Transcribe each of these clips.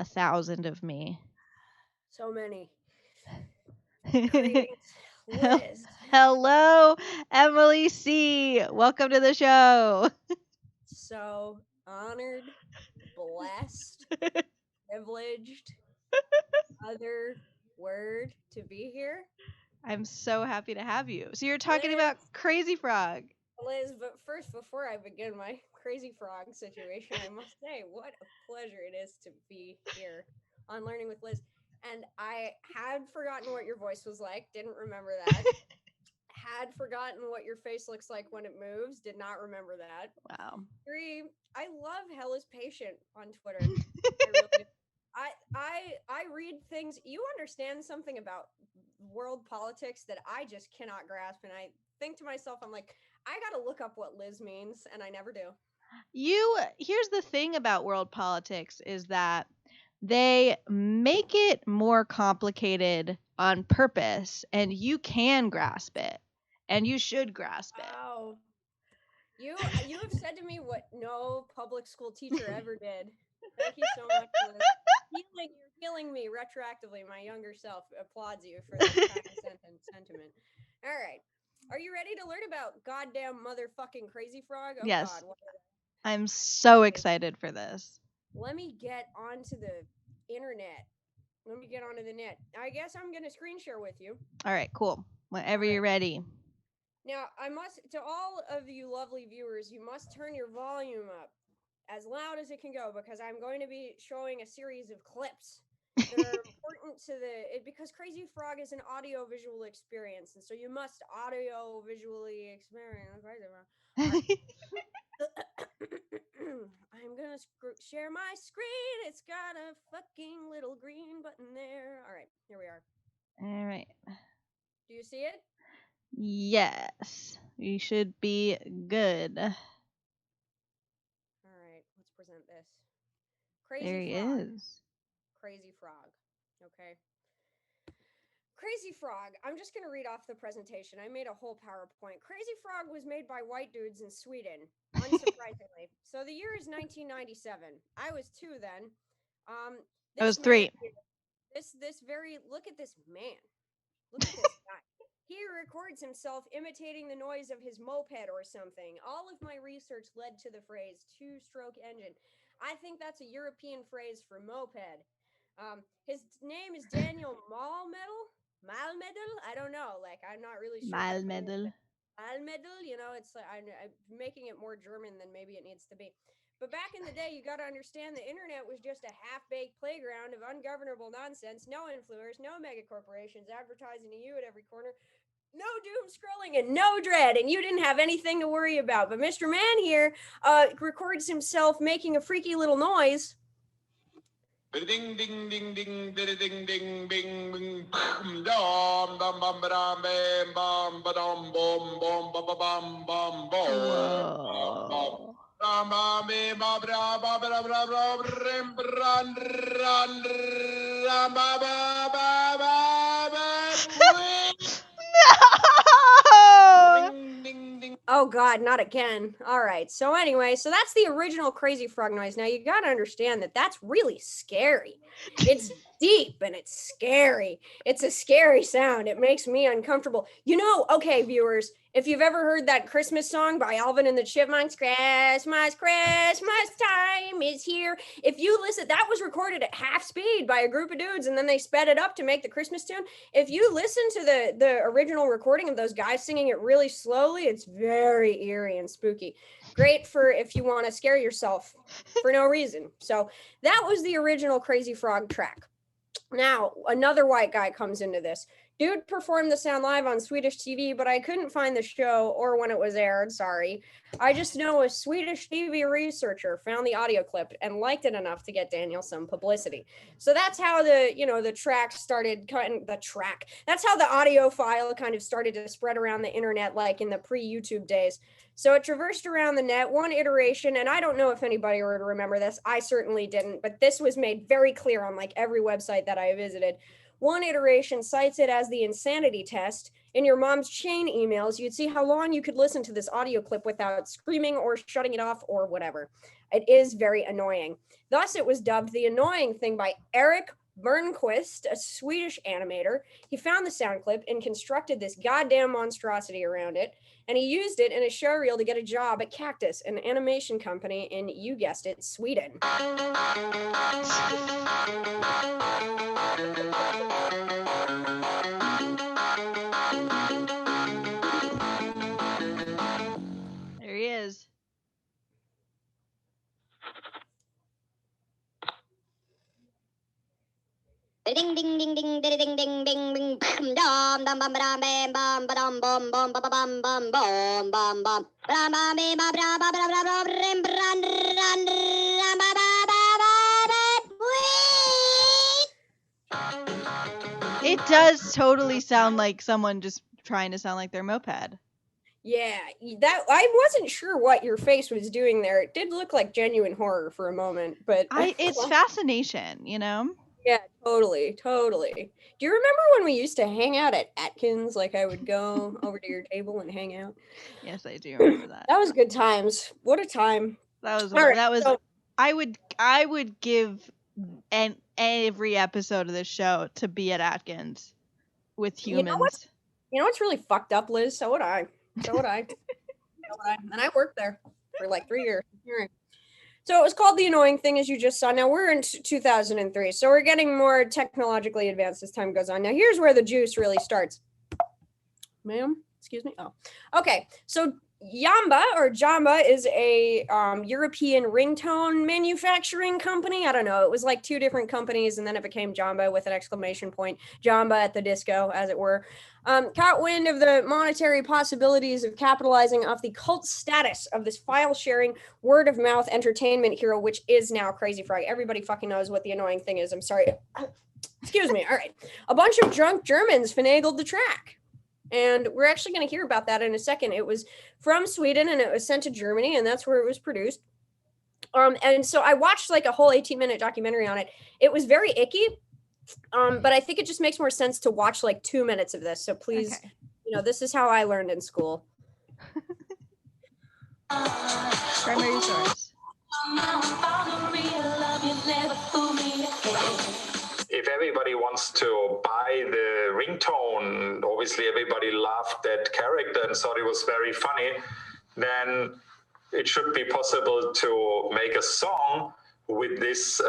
1,000 of me. So many. Greetings, Liz. Hello, Emily C. Welcome to the show. So honored, blessed, privileged, other word to be here. I'm so happy to have you. So you're talking Liz, about Crazy Frog. but first, before I begin my crazy frog situation, I must say what a pleasure it is to be here on Learning with Liz. And I had forgotten what your voice was like, didn't remember that. Had forgotten what your face looks like when it moves, did not remember that. Wow. 3, I love Hell is Patient on Twitter. I really do. I read things. You understand something about world politics that I just cannot grasp, and I think to myself, I'm like, I gotta look up what Liz means, and I never do. Here's the thing about world politics is that they make it more complicated on purpose, and you can grasp it, and you should grasp it. Wow. You have said to me what no public school teacher ever did. Thank you so much, Liz. You're healing me retroactively. My younger self applauds you for this kind of sentiment. All right. Are you ready to learn about goddamn motherfucking Crazy Frog? Oh God. Yes, I'm so Okay. excited for this. Let me get onto the internet. Let me get onto the net. I guess I'm gonna screen share with you. All right, cool. Whenever All you're right. ready. Now, to all of you lovely viewers, you must turn your volume up as loud as it can go because I'm going to be showing a series of clips that are important to because Crazy Frog is an audio visual experience, and so you must audio visually experience Crazy Frog. I'm gonna share my screen. It's got a fucking little green button there. All right, here we are. All right. Do you see it? Yes, you should be good. All right, let's present this. There Crazy he Frog. is. Crazy Frog. Okay. Crazy Frog. I'm just going to read off the presentation. I made a whole PowerPoint. Crazy Frog was made by white dudes in Sweden, unsurprisingly. So the year is 1997. I was 2 then. I was This man 3. here, look at this man. Look at this guy. He records himself imitating the noise of his moped or something. All of my research led to the phrase two-stroke engine. I think that's a European phrase for moped. His name is Daniel Malmedal. Malmedal? I don't know. Like, I'm not really sure how to pronounce Malmedal. it. Malmedal, it's like I'm making it more German than maybe it needs to be. But back in the day, you got to understand the internet was just a half-baked playground of ungovernable nonsense, no influencers, no mega corporations advertising to you at every corner, no doom scrolling and no dread, and you didn't have anything to worry about. But Mr. Man here records himself making a freaky little noise. Ding ding ding ding ding ding ding bing dom dom bum bam bam bam bam bom bom bam bam bam bom. Whoa. No! Oh God, not again. All right. So anyway, so that's the original Crazy Frog noise. Now you got to understand that that's really scary. It's deep and it's scary. It's a scary sound. It makes me uncomfortable. Okay, viewers, if you've ever heard that Christmas song by Alvin and the Chipmunks, Christmas, Christmas time is here. If you listen, that was recorded at half speed by a group of dudes and then they sped it up to make the Christmas tune. If you listen to the original recording of those guys singing it really slowly, it's very eerie and spooky. Great for if you want to scare yourself for no reason. So that was the original Crazy Frog track. Now, another white guy comes into this. Dude performed the sound live on Swedish TV, but I couldn't find the show or when it was aired, sorry. I just know a Swedish TV researcher found the audio clip and liked it enough to get Daniel some publicity. So that's how the track started cutting the track. That's how the audio file kind of started to spread around the internet like in the pre-YouTube days. So it traversed around the net, one iteration, and I don't know if anybody would remember this. I certainly didn't, but this was made very clear on like every website that I visited. One iteration cites it as the insanity test. In your mom's chain emails, you'd see how long you could listen to this audio clip without screaming or shutting it off or whatever. It is very annoying. Thus, it was dubbed the annoying thing by Eric Bernquist, a Swedish animator. He found the sound clip and constructed this goddamn monstrosity around it, and he used it in a showreel to get a job at Cactus, an animation company in, you guessed it, Sweden. There he is. Ding ding ding ding ding ding ding ding ding dum dum bum bum bam bum bum bum bum bum bum bum bum bum bum bum It does totally sound like someone just trying to sound like their moped. Yeah, that I wasn't sure what your face was doing there. It did look like genuine horror for a moment, but It's fascination, you know? Yeah, totally. Do you remember when we used to hang out at Atkins? Like I would go over to your table and hang out. Yes, I do remember that. That was good times. What a time. That was All right, that was so- I would give every episode of this show to be at Atkins with You know humans. You know what's really fucked up, Liz? So would I. And I worked there for like 3 years. So it was called The Annoying Thing, as you just saw. Now we're in 2003, so we're getting more technologically advanced as time goes on. Now here's where the juice really starts. Ma'am, excuse me. Oh, okay. So Jamba is a European ringtone manufacturing company. I don't know. It was like two different companies, and then it became Jamba with an exclamation point. Jamba at the disco, as it were. Caught wind of the monetary possibilities of capitalizing off the cult status of this file-sharing, word-of-mouth entertainment hero, which is now Crazy Frog. Everybody fucking knows what The Annoying Thing is. I'm sorry. Excuse me. All right. A bunch of drunk Germans finagled the track. And we're actually going to hear about that in a second. It was from Sweden and it was sent to Germany, and that's where it was produced. And so I watched like a whole 18-minute documentary on it. It was very icky, but I think it just makes more sense to watch like 2 minutes of this. So please, Okay. This is how I learned in school. Primary source. If everybody wants to buy the ringtone, obviously everybody loved that character and thought it was very funny, then it should be possible to make a song with this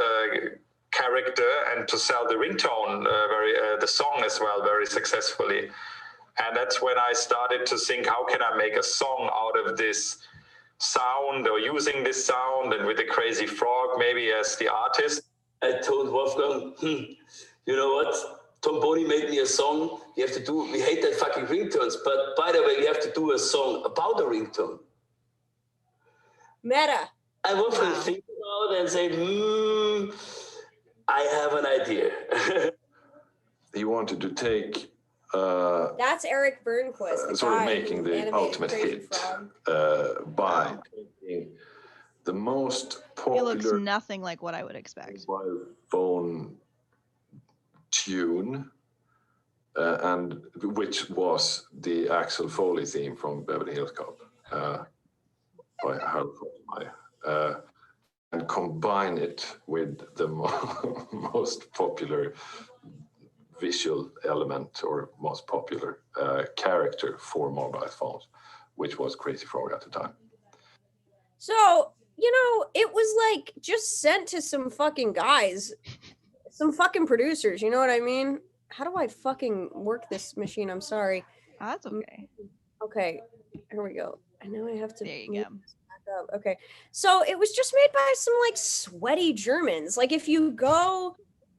character and to sell the ringtone, the song as well, very successfully. And that's when I started to think, how can I make a song out of this sound, or using this sound, and with the Crazy Frog maybe as the artist. I told Wolfgang, you know what? Tom Boney made me a song. We hate that fucking ringtones, but by the way, we have to do a song about a ringtone. Meta. I Wolfgang think about it and say, I have an idea. He wanted to take That's Eric Bernquist, the sort of guy making who the animated ultimate Crazy hit Frog. by taking the most It looks popular nothing like what I would expect. mobile phone tune, and which was the Axel Foley theme from Beverly Hills Cop by Harold Faltermeyer, and combine it with the most popular visual element or most popular character for mobile phones, which was Crazy Frog at the time. So, it was like just sent to some fucking guys, some fucking producers, you know what I mean? How do I fucking work this machine? I'm sorry. Oh, that's okay. Okay, here we go. I know I have to. There you move go. this back up. Okay, so it was just made by some like sweaty Germans. Like if you go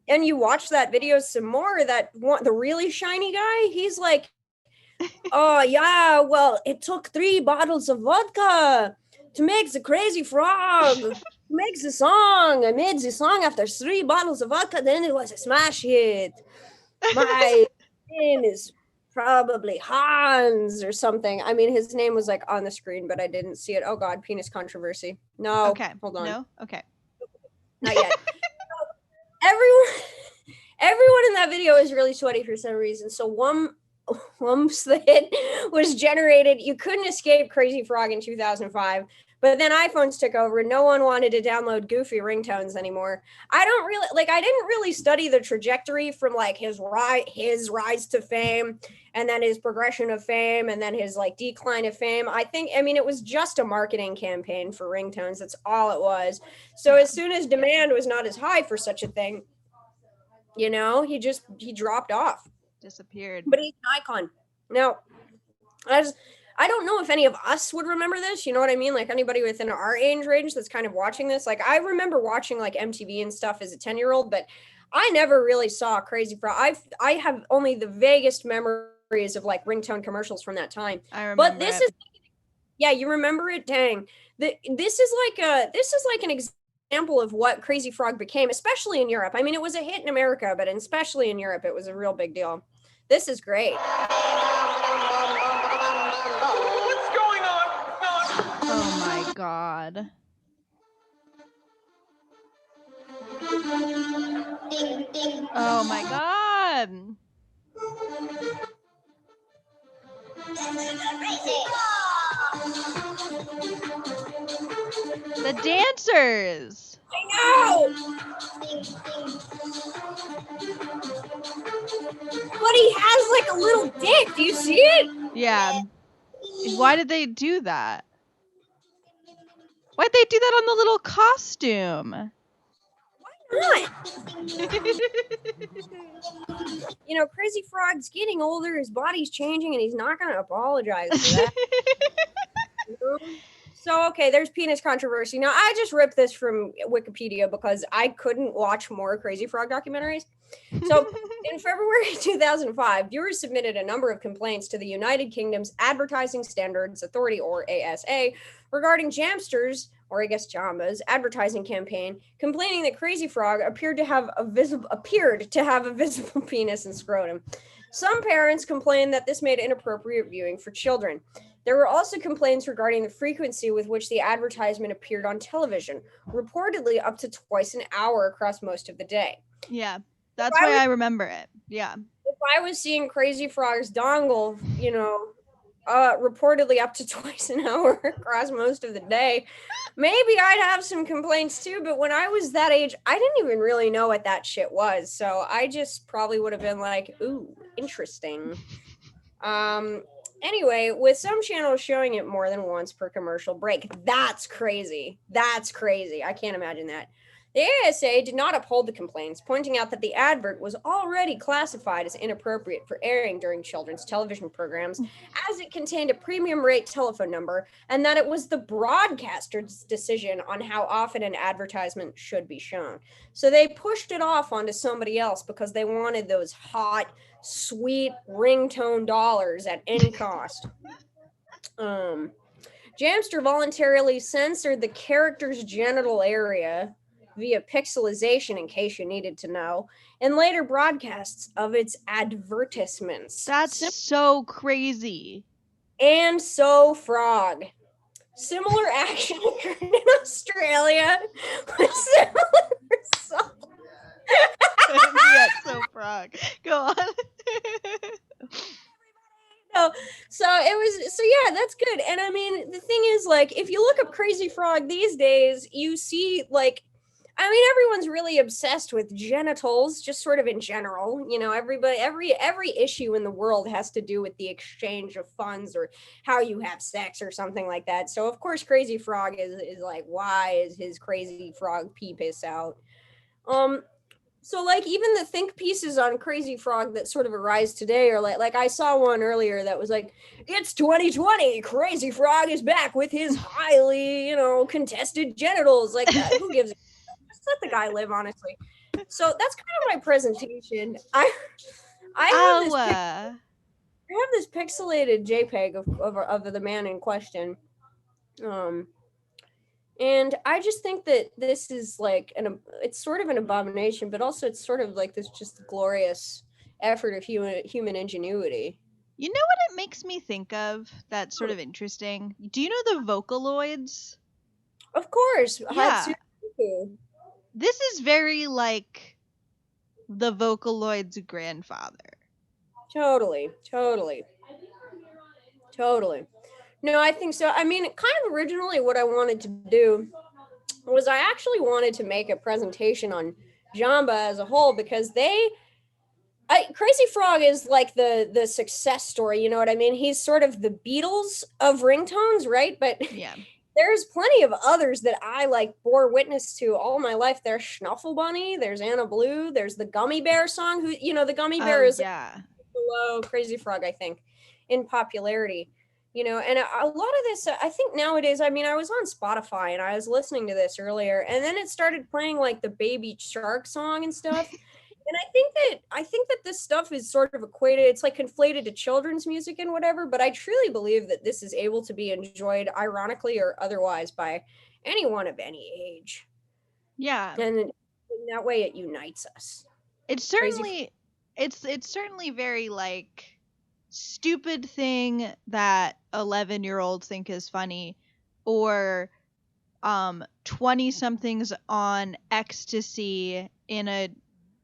and you watch that video some more, the really shiny guy, he's like, oh yeah, well, it took 3 bottles of vodka to make the Crazy Frog. Make the song. I made the song after 3 bottles of vodka. Then it was a smash hit. My name is probably Hans or something. I mean, his name was like on the screen, but I didn't see it. Oh God, penis controversy. No. Okay. Hold on. No? Okay. Not yet. Everyone in that video is really sweaty for some reason. So Whoops that was generated. You couldn't escape Crazy Frog in 2005, but then iPhones took over and no one wanted to download goofy ringtones anymore. I didn't really study the trajectory from like his rise to fame and then his progression of fame and then his like decline of fame. I mean it was just a marketing campaign for ringtones. That's all it was. So as soon as demand was not as high for such a thing, you know, he dropped off. Disappeared. But he's an icon. Now, I don't know if any of us would remember this. You know what I mean? Like anybody within our age range that's kind of watching this. Like I remember watching like MTV and stuff as a 10-year-old, but I never really saw Crazy Frog. I have only the vaguest memories of like ringtone commercials from that time. I remember. But this is, yeah, you remember it? Dang. This is like an example of what Crazy Frog became, especially in Europe. I mean, it was a hit in America, but especially in Europe, it was a real big deal. This is great. What's going on? Oh my god. Ding, ding. Oh my god. The dancers. I know. Ding, ding. But he has like a little dick. Do you see it? Yeah. Why did they do that? Why'd they do that on the little costume? Not. You know, Crazy Frog's getting older, his body's changing, and he's not going to apologize for that. So, okay, there's penis controversy. Now, I just ripped this from Wikipedia because I couldn't watch more Crazy Frog documentaries. So, in February 2005, viewers submitted a number of complaints to the United Kingdom's Advertising Standards Authority, or ASA, regarding Jamster's, or I guess Jama's, advertising campaign, complaining that Crazy Frog appeared to have a visible penis and scrotum. Some parents complained that this made inappropriate viewing for children. There were also complaints regarding the frequency with which the advertisement appeared on television, reportedly up to twice an hour across most of the day. Yeah, that's why I remember it. Yeah. If I was seeing Crazy Frog's dongle, you know, reportedly up to twice an hour across most of the day, maybe I'd have some complaints too. But when I was that age, I didn't even really know what that shit was. So I just probably would have been like, ooh, interesting. Anyway, with some channels showing it more than once per commercial break. That's crazy. That's crazy. I can't imagine that. The ASA did not uphold the complaints, pointing out that the advert was already classified as inappropriate for airing during children's television programs, as it contained a premium rate telephone number, and that it was the broadcaster's decision on how often an advertisement should be shown. So they pushed it off onto somebody else because they wanted those hot, sweet ringtone dollars at any cost. Jamster voluntarily censored the character's genital area via pixelization, in case you needed to know, and later broadcasts of its advertisements. That's so crazy. And so Frog. Similar action occurred in Australia with similar results. Yeah, so Frog. Go on. So yeah, that's good. And I mean, the thing is, like, if you look up Crazy Frog these days, you see, like, I mean, everyone's really obsessed with genitals, just sort of in general. You know, everybody, every issue in the world has to do with the exchange of funds or how you have sex or something like that. So of course, Crazy Frog is like, why is his Crazy Frog pee piss out? So like even the think pieces on Crazy Frog that sort of arise today are like I saw one earlier that was like, it's 2020, Crazy Frog is back with his highly, you know, contested genitals. Like, who gives a just let the guy live, honestly. So that's kind of my presentation. I have this pixelated JPEG of the man in question. And I just think that this is like it's sort of an abomination, but also it's sort of like this just glorious effort of human ingenuity. You know what it makes me think of that's sort of interesting? Do you know the Vocaloids? Of course. Yeah. Hatsuki. This is very like the Vocaloid's grandfather. Totally. No, I think so. I mean, kind of originally what I wanted to do was I actually wanted to make a presentation on Jamba as a whole because Crazy Frog is like the success story, you know what I mean? He's sort of the Beatles of ringtones, right? But Yeah. there's plenty of others that I like bore witness to all my life. There's Schnuffle Bunny, there's Anna Blue, there's the Gummy Bear song. Who, you know, the Gummy Bear is Yeah. below Crazy Frog, I think, in popularity. You know, and a lot of this, I think nowadays, I mean, I was on Spotify and I was listening to this earlier, and then it started playing like the Baby Shark song and stuff. And I think that this stuff is sort of equated, it's like conflated to children's music and whatever, but I truly believe that this is able to be enjoyed ironically or otherwise by anyone of any age. Yeah. And in that way it unites us. It's certainly it's certainly very like stupid thing that 11-year-olds think is funny, or 20 somethings on ecstasy in a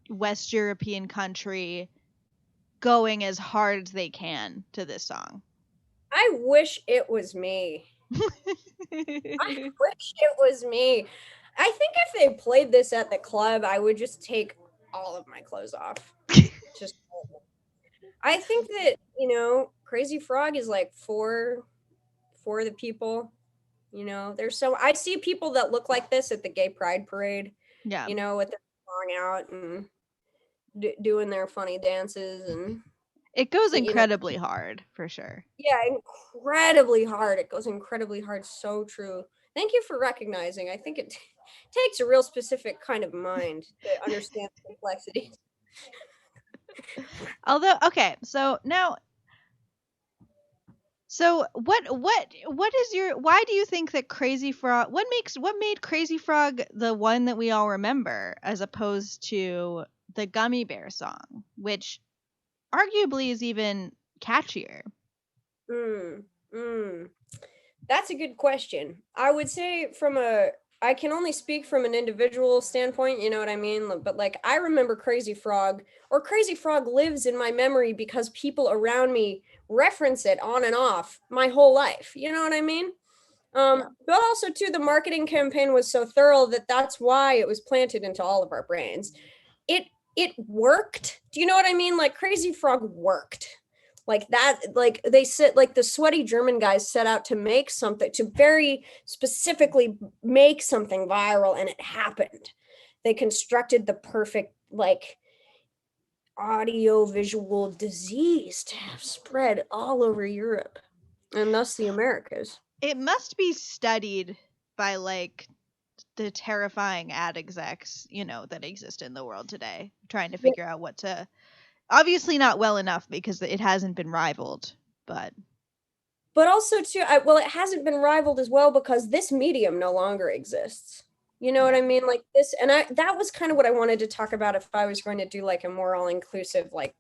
West European country going as hard as they can to this song. I wish it was me. I wish it was me. I think if they played this at the club, I would just take all of my clothes off. Just I think that, you know, Crazy Frog is like for the people. You know, I see people that look like this at the gay pride parade. Yeah. You know, with their song out and doing their funny dances, and it goes incredibly hard for sure. Yeah, incredibly hard. It goes incredibly hard. So true. Thank you for recognizing. I think it takes a real specific kind of mind to understand the complexities. Although, okay, so now, what is your, why do you think that Crazy Frog, what made Crazy Frog the one that we all remember as opposed to the Gummy Bear song, which arguably is even catchier? That's a good question. I would say I can only speak from an individual standpoint, you know what I mean? But like, I remember Crazy Frog, or Crazy Frog lives in my memory because people around me reference it on and off my whole life. You know what I mean? But also too, the marketing campaign was so thorough that that's why it was planted into all of our brains. It worked. Do you know what I mean? Like Crazy Frog worked. Like that, like they said, like the sweaty German guys set out to make something, to very specifically make something viral, and it happened. They constructed the perfect, like, audio visual disease to have spread all over Europe and thus the Americas. It must be studied by like the terrifying ad execs, you know, that exist in the world today, trying to figure out what to, obviously not well enough because it hasn't been rivaled, but also too, well, it hasn't been rivaled as well because this medium no longer exists. You know what I mean? Like this, and that was kind of what I wanted to talk about if I was going to do like a more all-inclusive like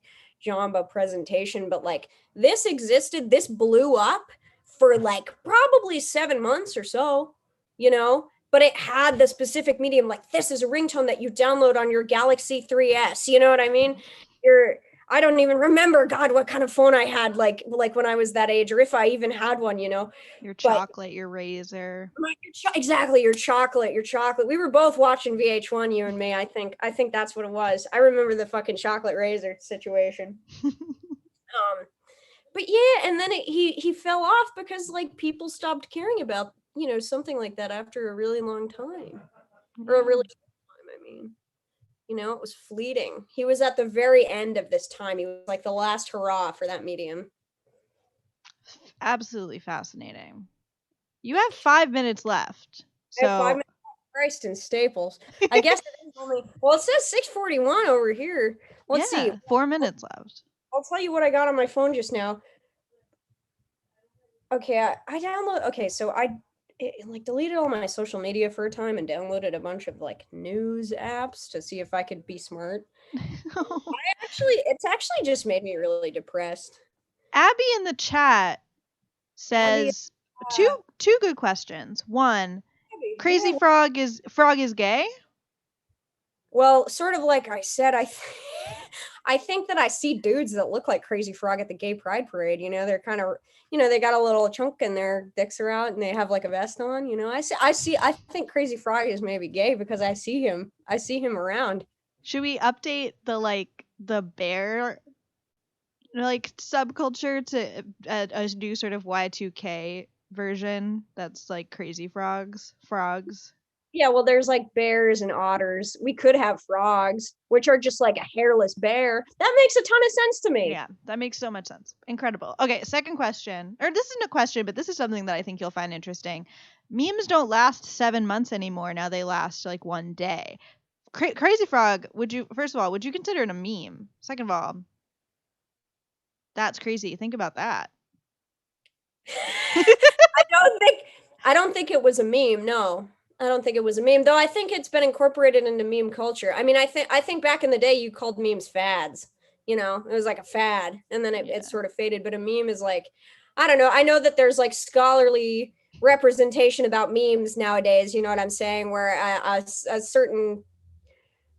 Jamba presentation, but like this existed, this blew up for like probably 7 months or so, you know, but it had the specific medium, like this is a ringtone that you download on your Galaxy 3S, you know what I mean? I don't even remember, God, what kind of phone I had, like when I was that age, or if I even had one, you know. Your chocolate, your razor. Exactly, your chocolate. We were both watching VH1, you and me. I think that's what it was. I remember the fucking chocolate razor situation. But yeah, and then he fell off because like people stopped caring about, you know, something like that after a really long time, or a really short time. I mean. You know, it was fleeting. He was at the very end of this time. He was like the last hurrah for that medium. Absolutely fascinating. You have 5 minutes left. So I have 5 minutes. Christ and Staples. I guess it is only, well, it says 6:41 over here. Let's see. 4 minutes left. I'll tell you what I got on my phone just now. Okay, I download. Okay, so I like deleted all my social media for a time and downloaded a bunch of like news apps to see if I could be smart. It's actually just made me really depressed. Abby in the chat says two good questions. One, Crazy Frog is gay? Well, sort of like I said, I think that I see dudes that look like Crazy Frog at the gay pride parade. They're kind of, they got a little chunk and their dicks are out and they have like a vest on. I think Crazy Frog is maybe gay because I see him around. Should we update the bear subculture to a new sort of Y2K version that's like Crazy Frogs? Yeah, well, there's like bears and otters. We could have frogs, which are just like a hairless bear. That makes a ton of sense to me. Yeah, that makes so much sense. Incredible. Okay, second question. Or this isn't a question, but this is something that I think you'll find interesting. Memes don't last 7 months anymore. Now they last like one day. Crazy Frog, first of all, would you consider it a meme? Second of all, that's crazy. Think about that. I don't think it was a meme. No, I don't think it was a meme. Though I think it's been incorporated into meme culture. I mean, I think back in the day you called memes fads. It was like a fad, and then it sort of faded. But a meme is like, I don't know. I know that there's like scholarly representation about memes nowadays. You know what I'm saying? Where a certain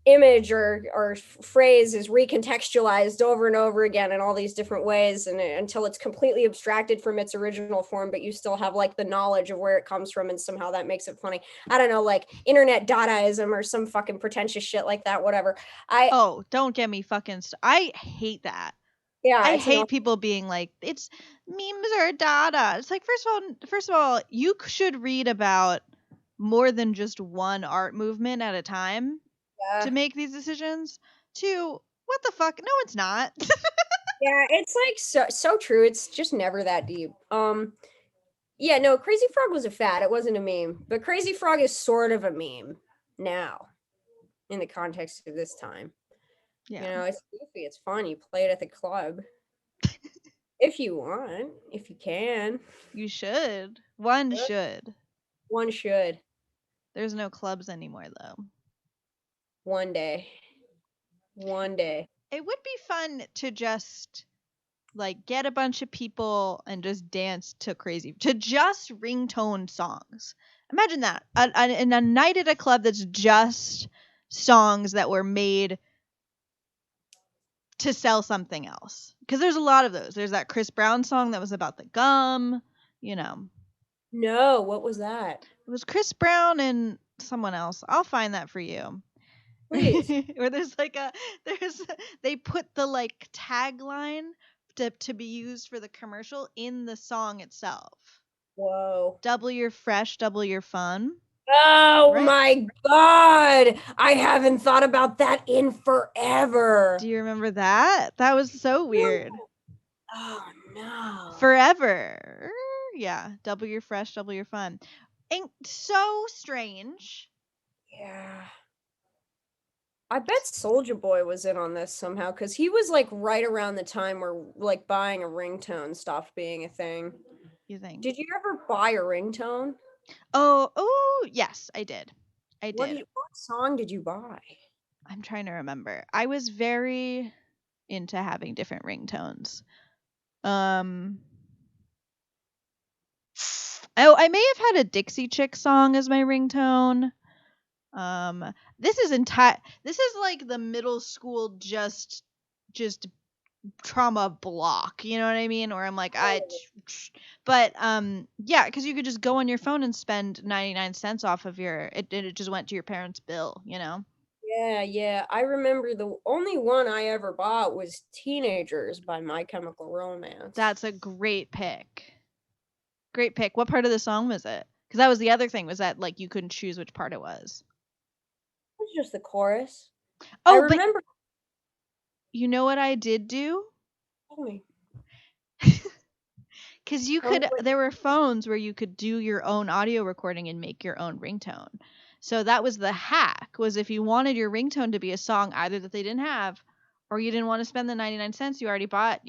image or phrase is recontextualized over and over again in all these different ways and until it's completely abstracted from its original form, but you still have like the knowledge of where it comes from and somehow that makes it funny. I don't know, like internet Dadaism or some fucking pretentious shit like that, whatever. Oh, don't get me fucking I hate that. Yeah, I hate people being like, it's memes are Dada. It's like, first of all, you should read about more than just one art movement at a time to make these decisions. Two, what the fuck? No, it's not. Yeah, it's like so true. It's just never that deep. Yeah, no, Crazy Frog was a fad. It wasn't a meme, but Crazy Frog is sort of a meme now in the context of this time. Yeah. It's goofy. It's fun. You play it at the club. If you want, if you can. You should. One should. One should. There's no clubs anymore, though. One day. One day. It would be fun to just like get a bunch of people and just dance to just ringtone songs. Imagine that. In a night at a club that's just songs that were made to sell something else. Because there's a lot of those. There's that Chris Brown song that was about the gum, No, what was that? It was Chris Brown and someone else. I'll find that for you. Please. Where they put the like tagline to be used for the commercial in the song itself. Whoa. Double your fresh, double your fun. Oh right? My God. I haven't thought about that in forever. Do you remember that? That was so weird. Oh no. Forever. Yeah. Double your fresh, double your fun. And so strange. Yeah. I bet Soulja Boy was in on this somehow because he was like right around the time where like buying a ringtone stopped being a thing. You think? Did you ever buy a ringtone? Oh, yes, I did. What song did you buy? I'm trying to remember. I was very into having different ringtones. Oh, I may have had a Dixie Chick song as my ringtone. This is like the middle school just trauma block, you know what I mean? Or I'm like, but yeah, because you could just go on your phone and spend 99 cents off of it just went to your parents' bill, Yeah. I remember the only one I ever bought was Teenagers by My Chemical Romance. That's a great pick. Great pick. What part of the song was it? Because that was the other thing, was that like you couldn't choose which part it was. It was just the chorus. Oh, I remember. You know what I did do? Tell me. Because there were phones where you could do your own audio recording and make your own ringtone. So that was the hack, was if you wanted your ringtone to be a song either that they didn't have, or you didn't want to spend the 99 cents you already bought,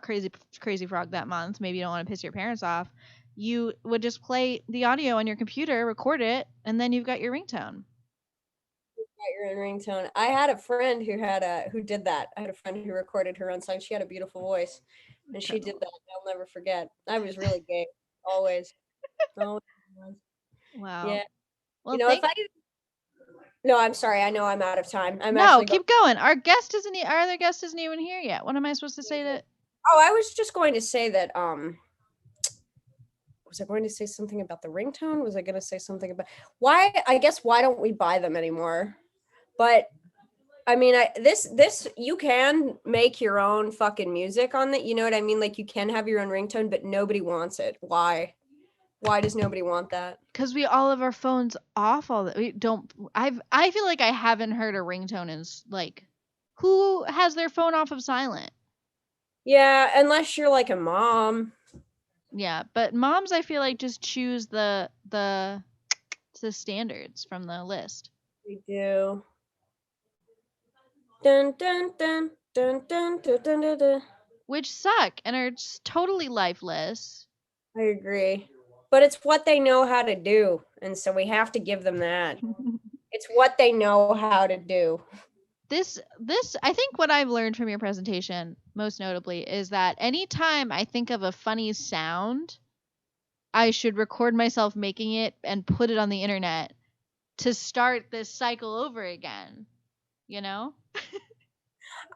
Crazy Frog that month, maybe you don't want to piss your parents off, you would just play the audio on your computer, record it, and then you've got your ringtone. Your own ringtone. I had a friend who did that. I had a friend who recorded her own song. She had a beautiful voice, and she did that. I'll never forget. I was really gay, always. Wow. Yeah. Well, No, I'm sorry. I know I'm out of time. I'm No, actually keep going. Our other guest isn't even here yet. What am I supposed to say to? Oh, I was just going to say that was I going to say something about the ringtone? Was I going to say something about why don't we buy them anymore? But I mean, this you can make your own fucking music on that. You know what I mean? Like you can have your own ringtone, but nobody wants it. Why? Why does nobody want that? Because we all have our phones off all the. We don't. I feel like I haven't heard a ringtone in like, who has their phone off of silent? Yeah, unless you're like a mom. Yeah, but moms, I feel like just choose the standards from the list. We do. Dun dun dun dun dun dun dun dun. Dun. Which suck and are just totally lifeless. I agree. But it's what they know how to do. And so we have to give them that. It's what they know how to do. This I think what I've learned from your presentation, most notably, is that anytime I think of a funny sound, I should record myself making it and put it on the internet to start this cycle over again. You know?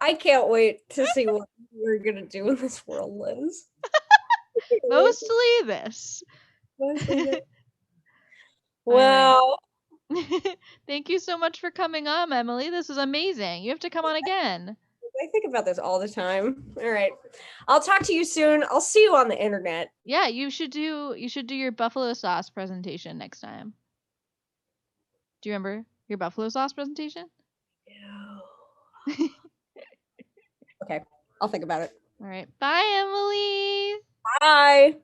I can't wait to see what we're going to do in this world, Liz. Mostly this. Well, thank you so much for coming on, Emily. This is amazing. You have to come on again. I think about this all the time. All right. I'll talk to you soon. I'll see you on the internet. Yeah, you should do your buffalo sauce presentation next time. Do you remember your buffalo sauce presentation? Okay. I'll think about it. All right. Bye, Emily. Bye.